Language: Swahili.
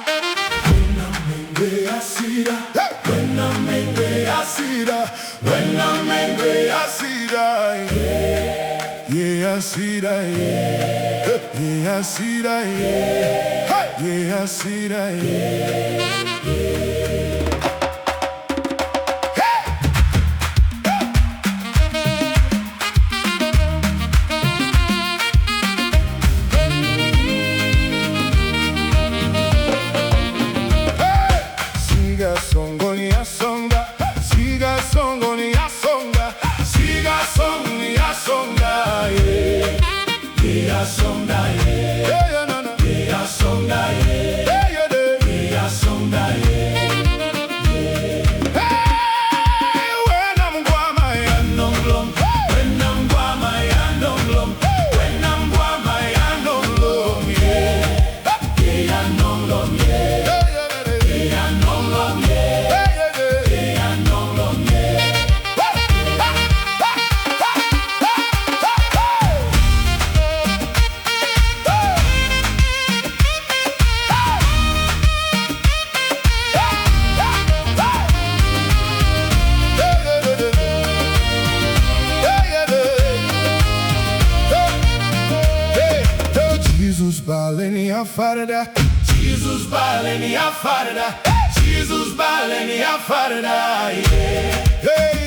Wenaam Menga sida, Wenaam Menga sida, Wenaam Menga sida, yeah sida, yeah sida, yeah sida, Siga songoni ya songa, siga songoni ya songa, siga songoni ya songa, yeah, yeah songa, yeah, yeah no no, yeah songa, yeah, yeah yeah songa, yeah, hey, Wenaam gwama ya nonglom, Wenaam gwama ya nonglom, Wenaam gwama ya nonglom, yeah, yeah nonglom, yeah. Jesus baleni afarda, Jesus baleni afarda, Jesus baleni afarda, yeah. Hey.